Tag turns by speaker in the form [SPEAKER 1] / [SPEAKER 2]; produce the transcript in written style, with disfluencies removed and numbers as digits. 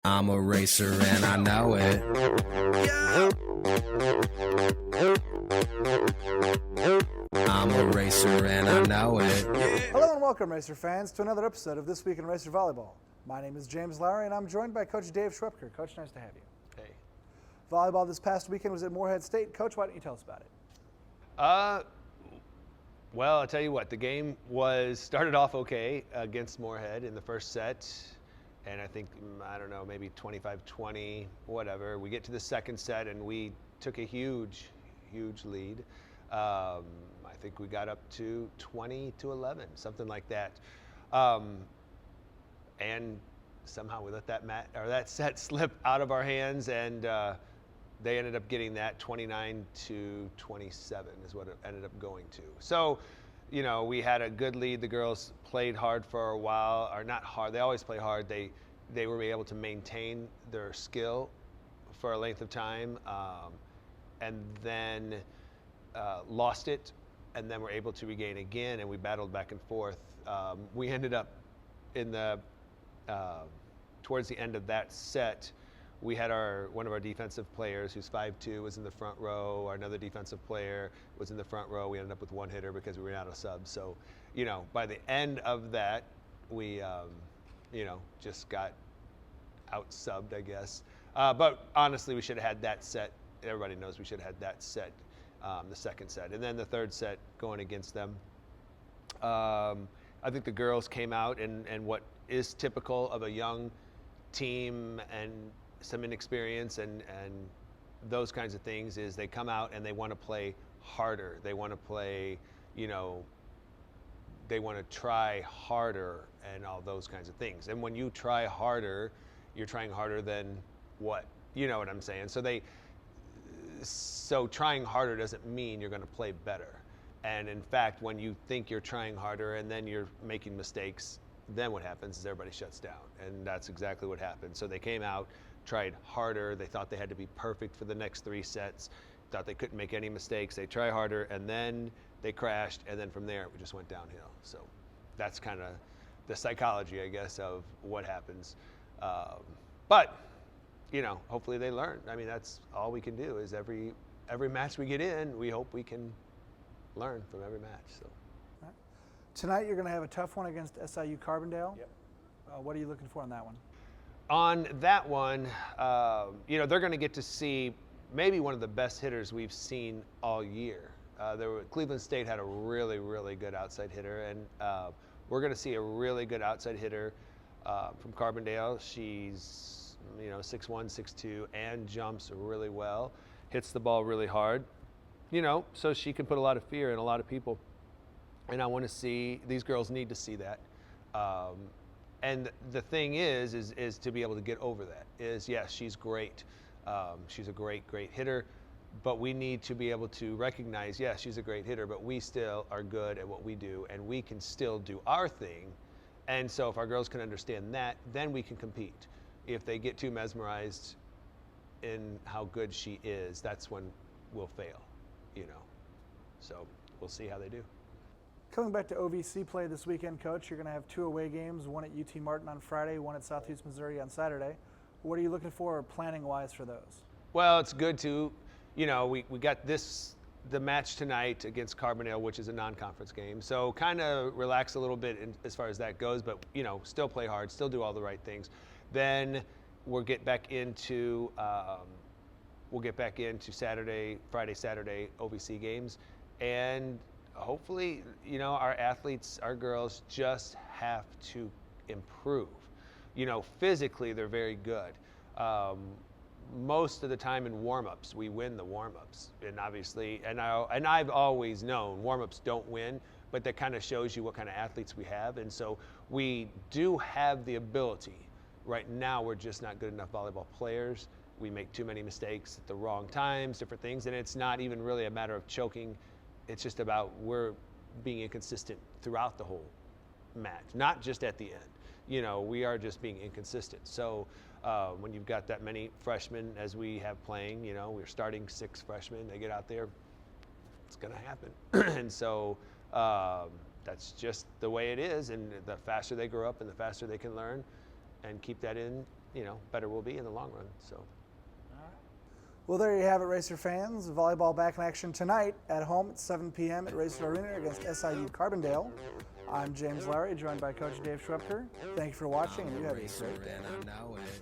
[SPEAKER 1] I'm a racer and I know it. I'm a racer and I know it.
[SPEAKER 2] Hello and welcome, Racer fans, to another episode of This Week in Racer Volleyball. My name is James Lowery and I'm joined by Coach Dave Schwepker. Coach, nice to have you.
[SPEAKER 3] Hey.
[SPEAKER 2] Volleyball this past weekend was at Morehead State. Coach, why don't you tell us about it?
[SPEAKER 3] Well, I'll tell you what, the game started off okay against Morehead in the first set. And I think, I don't know, maybe 25-20, whatever. We get to the second set and we took a huge lead. I think we got up to 20-11, something like that. And somehow we let that set slip out of our hands, and they ended up getting that 29-27 is what it ended up going to. So, you know, we had a good lead. The girls played hard for a while, or not hard. They always play hard. They were able to maintain their skill for a length of time, and then lost it, and then were able to regain again, and we battled back and forth. We ended up in the towards the end of that set, we had one of our defensive players who's 5'2" was in the front row. Another defensive player was in the front row. We ended up with one hitter because we ran out of subs. So, you know, by the end of that, we, you know, just got out-subbed, I guess. But honestly, we should have had that set. Everybody knows we should have had that set, the second set. And then the third set going against them. I think the girls came out and what is typical of a young team and some inexperience and those kinds of things is they come out and they want to play harder. They want to play, you know, they want to try harder and all those kinds of things. And when you try harder, you're trying harder than what? You know what I'm saying? So trying harder doesn't mean you're going to play better. And in fact, when you think you're trying harder and then you're making mistakes, then what happens is everybody shuts down. And that's exactly what happened. So they came out, tried harder. They thought they had to be perfect for the next 3 sets, thought they couldn't make any mistakes. They try harder, and then they crashed, and then from there, it just went downhill. So that's kind of the psychology, I guess, of what happens. But, you know, hopefully they learn. I mean, that's all we can do is every match we get in, we hope we can learn from every match. So.
[SPEAKER 2] Right. Tonight, you're going to have a tough one against SIU Carbondale.
[SPEAKER 3] Yep.
[SPEAKER 2] What are you looking for on that one?
[SPEAKER 3] On that one, you know, they're going to get to see maybe one of the best hitters we've seen all year. Cleveland State had a really good outside hitter, and we're going to see a really good outside hitter from Carbondale. She's, you know, 6'1", 6'2", and jumps really well, hits the ball really hard, you know, so she can put a lot of fear in a lot of people. And I want to see, these girls need to see that. And the thing is to be able to get over that is, yes, she's great. She's a great hitter, but we need to be able to recognize, yes, she's a great hitter, but we still are good at what we do, and we can still do our thing. And so if our girls can understand that, then we can compete. If they get too mesmerized in how good she is, that's when we'll fail, you know. So we'll see how they do.
[SPEAKER 2] Coming back to OVC play this weekend, Coach, you're going to have 2 away games, one at UT Martin on Friday, one at Southeast Missouri on Saturday. What are you looking for planning-wise for those?
[SPEAKER 3] Well, it's good to, you know, we got the match tonight against Carbondale, which is a non-conference game. So kind of relax a little bit as far as that goes, but, you know, still play hard, still do all the right things. Then we'll get back into Friday, Saturday OVC games. And hopefully, you know, our athletes, our girls just have to improve. You know, physically, they're very good. Most of the time in warm-ups, we win the warm-ups. And obviously, and I've always known warm-ups don't win, but that kind of shows you what kind of athletes we have. And so we do have the ability. Right now, we're just not good enough volleyball players. We make too many mistakes at the wrong times, different things. And it's not even really a matter of choking. It's just about we're being inconsistent throughout the whole match, not just at the end. You know, we are just being inconsistent. So when you've got that many freshmen as we have playing, you know, we're starting 6 freshmen, they get out there, it's going to happen. And so that's just the way it is. And the faster they grow up and the faster they can learn and keep that in, better we'll be in the long run. So.
[SPEAKER 2] Well, there you have it, Racer fans. Volleyball back in action tonight at home at 7 p.m. at Racer Arena against SIU Carbondale. I'm James Lowery, joined by Coach Dave Schwepker. Thank you for watching, and you have a
[SPEAKER 1] Racer,
[SPEAKER 2] great day.
[SPEAKER 1] and I'm now in it.